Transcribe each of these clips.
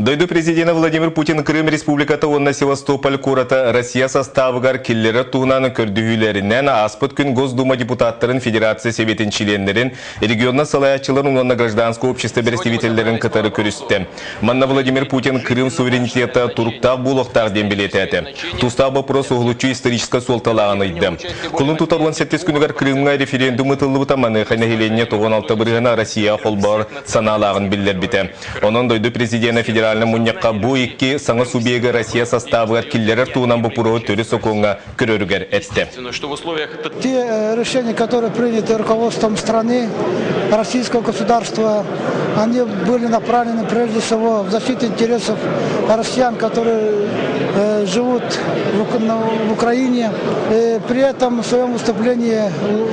Дойду президент Владимир Путин Крым Республиката онна Севастополь курата Россия составыгар келлері туғынан көрдігілерінен аспыт күн Госдума депутаттарын Федерация Советин членлерін, регионна салаячыларын онна гражданское общество представительдерін кытары көрісті. Манна Владимир Путин Крым суверенитета турктақ бұлықтақ дембелететі. Туста вопрос углучу историческа солталағын үйді. Құлын тұтарлан 7 күнігер Крымға референдум ұтылы бұтаманы қайнағеленне 96 бірғына Россия қолбар саналағын білдер біті. Onun дойду президент федеральный муньякка бу икки саңа субъега Россия составыгар киллерер туунан бупуру төрі соконга көрөрүгер этти. Те решения, которые приняты руководством страны, российского государства, они были направлены прежде всего в защиту интересов россиян, которые живут в Украине. И при этом в своем выступлении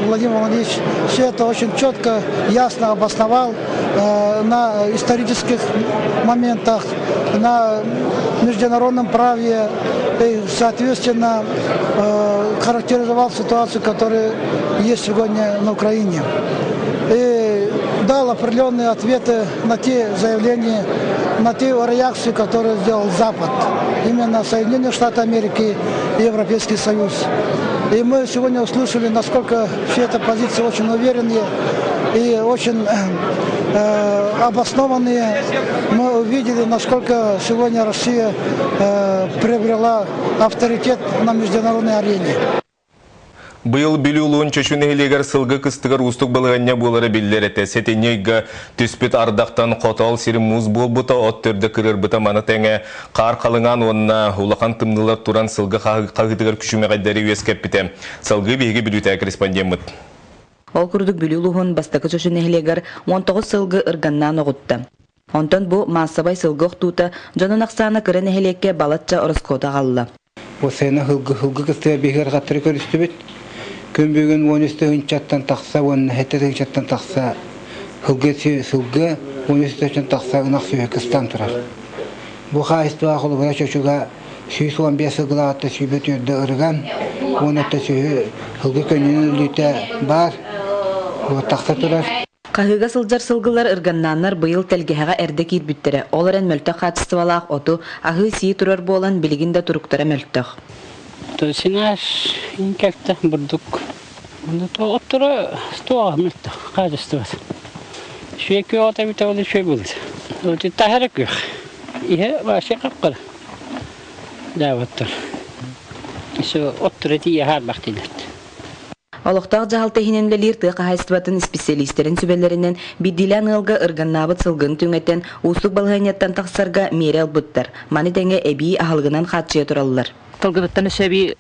Владимир Владимирович все это очень четко, ясно обосновал на исторических моментах, на международном праве и, соответственно, характеризовал ситуацию, которая есть сегодня на Украине. И дал определенные ответы на те заявления, на те реакции, которые сделал Запад, именно Соединенные Штаты Америки и Европейский Союз. И мы сегодня услышали, насколько все эта позиция очень уверенные и очень обоснованные. Мы увидели, насколько сегодня Россия приобрела авторитет на международной арене. Быйыл билүүлуун чөчүнегилегер сылгы кыстыгар устук балыганья болары биллерете. Сетенейга түспүт ардактан котол сирим муз болбута от төрдө кырыр быта маны теңе кар калыңан онна улахан тымнылар туран сылгы кагытыгар күчүмегайдары үескеппите. Сылгы биги билүүтэ корреспондент. Ол күрдүк билүүлуун бастакы чөчүнегилегер 19 сылгы ырганнан огутта. Онтон бу массабай сылгы октуута жонун аксаана кыренехилекке балатча ороскода калла. Бу сена хылгы кыстыгар бигер каттыры көрүстүбүт. Күн бүгін 13 чаттан тақса, 17 чаттан тақса, сылғы 13 тақса ұнақ сүйе кыстан тұрар. Бұл қайысты ақылы бұра чөшуға 15 сылғыла атты сүйбет өрді ұрған, 10 сүйе сылғы көнінің үліті бар, бұл тақса тұрар. Қағыға сылжар сылғылар ырганнаннар бұйыл тәлгеғаға әрді кейтбіттері. Оларен мөлтақ қатыстывалақ оту, ағы сии тұрар болан білігінде тұруқтары мөлтақ. Синаш инкекте бурдук. То оттора стоа милта кажестwas. Швеки ота битавли швебулс. Оти тахарак. Ihe ваше капкар. Даваттар. Ишо отторати яхар бактилет. Олықтақ жағал тәхиненділер тұқы хайстыватын специалистерін сүбелерінен биддилен ылғы ырганнабыт сылғын түңеттен ұсық балғанеттен тақсарға мере албыттар. Маны тәңе әбей ағылғынан қатшыя тұралылар. Талгыбыттан сөбі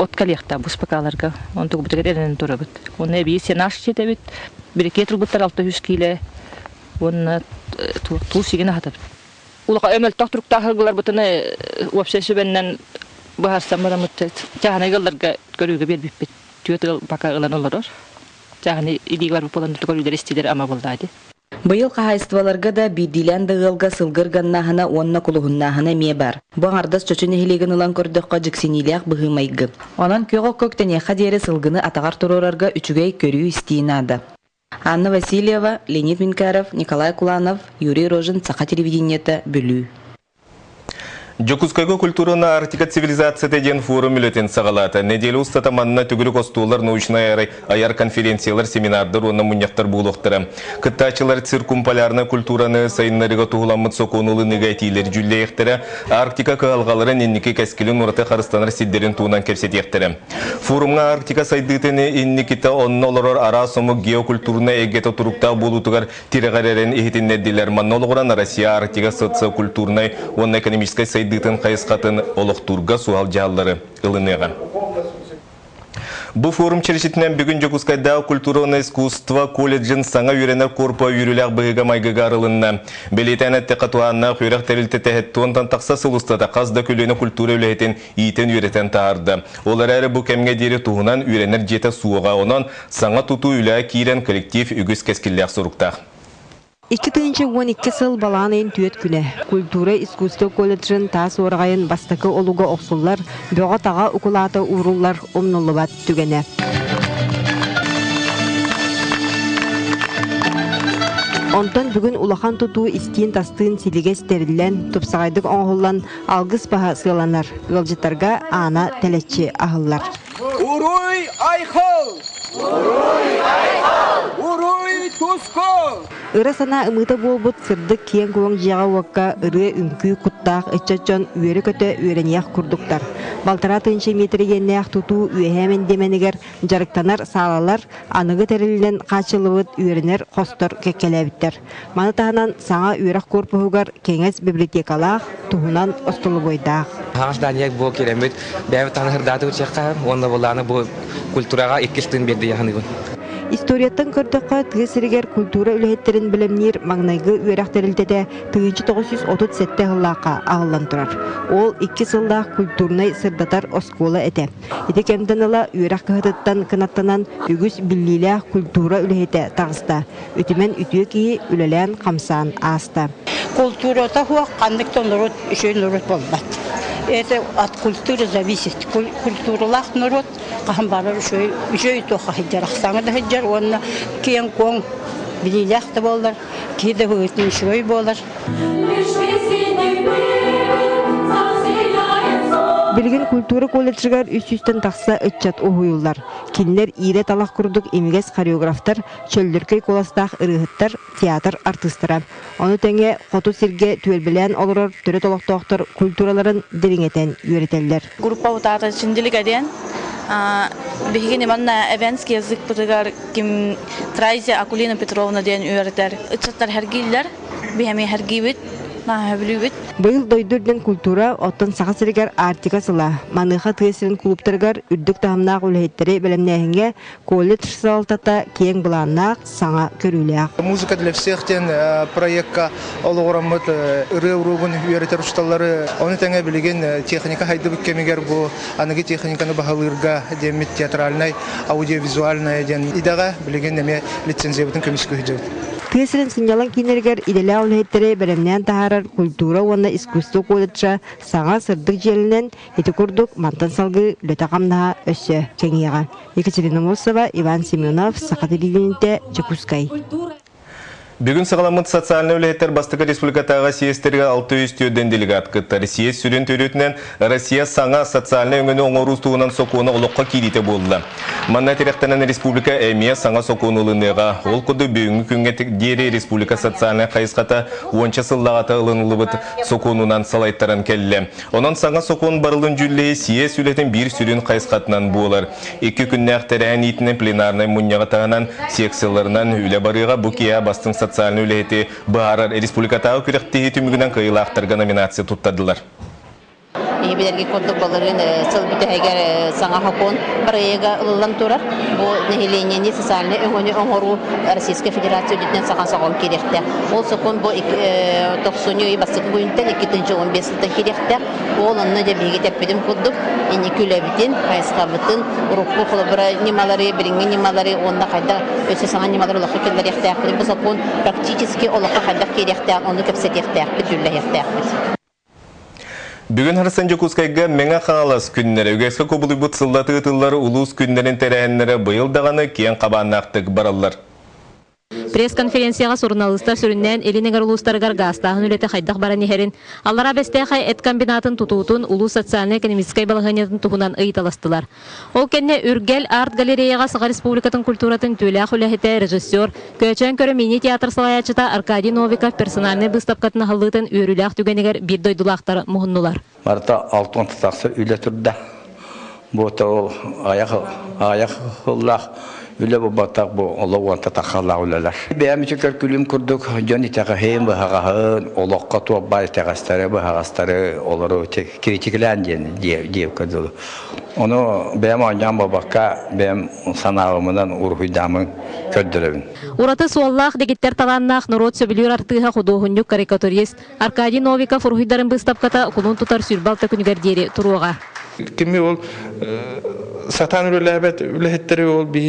откалияқта бұспақаларға, он тұғы бұтығыр әрінен тұры бұт. Оны әбей сенаш жете бұт, бірекей тұлбыттар 600 келі, оны тұл сеген ағатып. Улыға өміл тақтырықта ағылғылар бұтыны өпсе сөбеннен бұғарсан барамытты. Жағаны ғылларға көрігі бербіп бет. Түйетіл бақа ғылан олар. Жағаны илиғар бұп боланды көрілдер істедер ама болдайды. Быйыл қағайыстываларға да бидилен дығылға сылғырганнағына онна кулуғыннағына ме бар. Бұң ардас чөчіне хилеген ұлан көрдіққа жіксенеліяқ бұғымайғы. Онан көғі көктіне қадері сылғыны атағар тұрорарға үчігей көрі істейін ады. Анна Васильева, Леонид Минкаров, Николай Куланов, Юрий Рожин, Саха телевидениеті бүлі. Жокускайго культурына Арктика цивилизация деген форум үлетен сағалаты. Неделі ұстатаманына түгілі костуылар научный аяр конференциялар, семинардар, онна мұнияқтар бұлықтыры. Кыттачылар циркумполярны культураны сайынларыға туғыламыд соқунулы негативлер жүлі ектірі, Арктика кығалғалары неннеке кәскілін ұраты қарыстанар сиддерін туынан кепсет ектірі. Форумға Арктика сайдытыны инникіті онны оларар ара сомы геокультурына егеті тұруқта болутығар тирағаререн ехетіннедділер. Манны олығыран Россия Арктика социокультурной, онна экономической сайдытын қайысқатын олықтурға суал жағалары ылынеға. Бұл форум черешетінен бүгін Жокускайда культурное искусство колледжін саңа үйренер корпа үйріләқ бұғыға майғыға арылынна. Белетен әтті қатуанна құйрақ тәрілті тәхетті онтан тақса сылыстада қазда көлені культура үләйтен иетен үйретен тағарды. Олар әрі бұл кәмге дері туғынан үйренер жеті суыға онан саңа тұту үлә кейрен коллектив үгіз кәскілләқ сұрықтақ. 2012 сыл баланын түйет күне. Культура искусство колледжин тас орғайын бастакы олуға оқсулар, бөға таға укулаты урулар омнулыбат түгене. Онтон бүгін улахан туту истиин тастыын силигес терилен, тупсағайдық оңғылан алгыс баха сыланар. Ылжытарға ана тәлетчі ахыллар. Уруй айхал! Уруй айхал! Уруй тускол! Ыра сана ымыта болбут сырдык киен көң жиға уакка ыры үнкүй куттаақ ыччачон үйері көтө үйренияқ күрдуктар. Балтара тыншы метрегеннияқ туту үйәмен деменігер жарықтанар сағалар анығы тәрілінен қачылыбыт үйерінер қостор кеккелебіттер. Маны тағынан саңа үйерақ корпуғығар кеңес библиотекалақ туғынан остылы бойдақ. Хағаш данияк бұл керемет бәйбі танығырдаты өтшеққа, онда боланы бұл культураға еккестігін берді яғынығын. Историяттан көрдіққа тығысыргер культура үліхеттерін білімнер маңнайғы үйерақтарылдеде 1937 ғыллаққа ағылан тұрар. Ол 2 сыллақ культурнай сырдатар оскола әті. Еті кемдініла үйерақ қығытыттан кынаттанан үгіз біллилі культура үліхеті тағыста. Өтімен үтіе кейі үлелән қамсан аста. Культурата хуақ қандықтан народ үшен народ болбат. Это от культуры зависит. Культуралах народ қахан барар үшөй тоқа хиджар. Ақсаңы да хиджар, онына кейін коң білилях та болар, кейді ғытын үшөй болар. Билген культура колледжигар 300-тен тақса үтчат оғуылар. Кинлер ире талақ күрдік емегес хореографтар, чөлдіркей коластақ ырығыттар, театр артыстыра. Оны тәңе қоту сирге түелбілен олырыр түрі толықтақтар культураларын дереңетен үйретелер. Группа утата чиндилик аден. Бігін еманна эвенский язык бұтығар кім Трайзия Акулина Петровна ден үйретер. Үтчаттар әргейлер, бігеме әргейбіт. Быйыл дойдурден культура оттон сағасырыгар артика сыла. Маныға тыйсырын клубтаргар үрдік тағымнақ үліхеттері білімнәйінге колледж салтата кең бұланнақ саңа көріліяқ. Музыка для всех тен проектка олығырамыд үрі ұрығын үйеретер ұшталары. Оны тәңе білеген техника хайды бүк кемегер бұл анығы техниканы бағалырға демет театральный, аудиовизуальный ден идаға білеген неме лицензия бұтын көмескі хүдеуд. Тыйсырын сынялан кейнергер иделі үліхеттері білімнән тағарар культура онна искусство колледжа саңа сырдық желінен еті күрдік мантан салғы лөтағамнаға өссі кеңеға. Екатерина Мосова, Иван Семенов, Сақатылилинте, Чекускай. Бүгін сағаламыд социальный үлеттер бастығы республикатаға съестерге 600 түйеден делегат кыттар. Съез сүрен төретінен Россия саңа социальный өңіні оңырыз туғынан соқуыны олыққа кейдеті болды. Манна теректенен республика әмия саңа соқуынылыныға. Ол күді бүгінгі күнге дері республика социальный қайысқата 10 сыллағата ылынылы бұд соқуынынан салайттаран келі. Онан саңа соқуын барылын жүлі съез үлетін бір сүрен қайысқатынан болар. 2 күнне ақтарән етінен пленарный мұнняға тағынан секцияларынан үлі барыға бұкия бастың социальный үлеті бағарар республикатағы күректегі түмігінен қиылақтарға номинация тұттадылар. Ебелерге көрдік баларын сыл бүтәйгер саңа хакон барайыға ұлылан тұрар. Бұл нәхеленені социальный өңіні оңыру Российская Федерация өдетінен саған сағын керекті. Ол соқын бұл 90 бастықы көйінтен 2-15 керекті. Ол онына дәбеге тәппедім көрдік. Ені күләбітін, қайысқабытын, ұрыққы қылыбыра немалары, біріңгі немалары, онына қайда өсі саңа немалары олаққа келдер ектәқпеді. Бұл соқын практически олаққа қайдақ керекті, оны көпсет ектәқпеді, дүлі ектәқпеді. Бүгін Харсан Жекускайға меңа қағалас күннері, өгескі көбілі бұт сылдаты ұтылары ұлыс күннерін тәрәйінлері бұйылдағаны кен қабаннақтық баралар. Пресс-конференцияға журналистар сүріннен Элинегар улустаргар гастағын үлеті қайдақ баран ехерін. Аллара бәсте қай эт комбинатын тұтуытын ұлыс социально-экономическай балығанетін тұғынан ұйталастылар. Ол кәнне үргел арт-галереяға Саға Республикатын культуратын төләқ үләхеті режиссер, көчен көрі мини театр салаячыта Аркадий Новиков персональный бұстапқатын ғылытын өріләқ түгенегер бір дойдулақтары мұғыннулар. Марта алтын тұтақсы үлі тұрда. Бұта ол аяқ ғыллақ. Үлі бұл батақ бұл олы уанта таққалла үлілер. Бәйім үшікер күлім күрдік, жон итәғіхейін бұхағағын, олыққа туап бар тәғастары, бұхағастары олары критикілән дейіп көрділі. Оны бәйім оңжан бабаққа бәйім санағымынан ұрғыдамын көрділігін. Ураты суаллах дегеттер таланнақ народ сөбілер артыға құдуғынюк карикатурист Аркадий Новиков ұрғыдарын бұстапқата құлын тұтар сүрбалта күнігердері тұруға. Кеме ол сатан үләбәт үләһеттәре ул би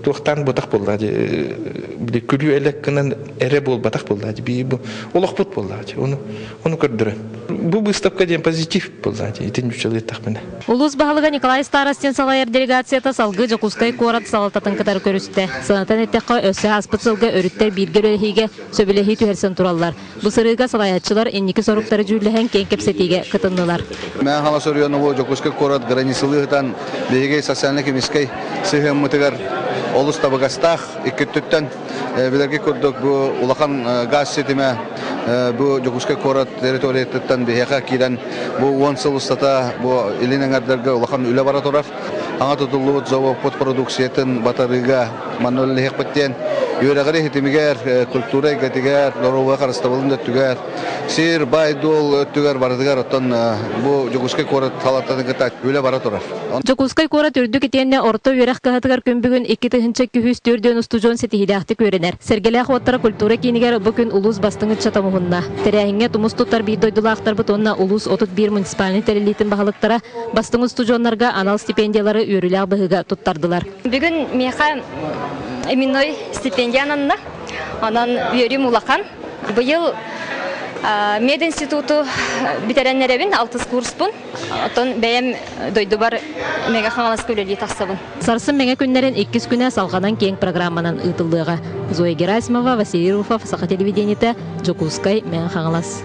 тухтан ботак булды. Би күрү элеккенен эре бул батак булды. Би бу улакпут булды. Оны көрдүр. Бу выставка ден позитив булды. Итин үчеле тахмина. Улус баһалыга Николай Старостин салайыр делегацията салгы Жокускай корат салататын кытар көрүстө. Санатан эттекка өсө аспытсылга өрүттер биргелеһиге сөбелеһи түһәрсен тураллар. Бу сырыга салаятчылар энники соруктары жүлләһен кең кепсетиге кытыннылар. Мен хала сорыяны бу Жокускай корат границалыгытан беге социальный комиссия сыгым мытыгар олус табагастах иккеттен билерге көрдүк бу улахан газ сетиме бу Жокускай корат территорияттан бега кирен бу 10 жыл устата бу илинеңердерге улахан үле бара турар. Аңа тутулуут завод подпродукциятын батарыга мануэль хекпеттен юрагары хитимигер культура гатигер дорога карастабылында түгәр сир байдул түгәр бардыгар оттан бу Жокускай корат талаттан гата үле бара турар. Жокускай корат үрдүк итенне орто юрак кахатыгар көмбүгүн 2-нче күһүс төрдөн устужон сетихидахты көренер. Сергелах оттара культура кинигер бүгүн улус бастыңы чатамугунна. Терәһиңе тумус туттар бидойдулактар бутонна улус 31 муниципальный терелитин баһалыктара бастыңы устужоннарга анал стипендиялары үрүләк быһыга туттардылар. Бүгүн меха именной стипендиянанна анан үйрим улахан. Быйыл Мед институту битереннеребин 6 курспун. Отон бәем дойду бар мега хаңалас көлөли тахсабын. Сарсын мега күннәрен 2 күнә салганан кең программанан ытылдыга. Зоя Герасимова, Василий Руфов, Саха телевидениете, Жокускай мега хаңалас.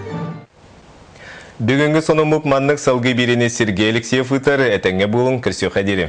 Бүгінгі сонымып маннық салғы бирене Сергей Алексеев ұтары әтәңе болын кірсе қадері.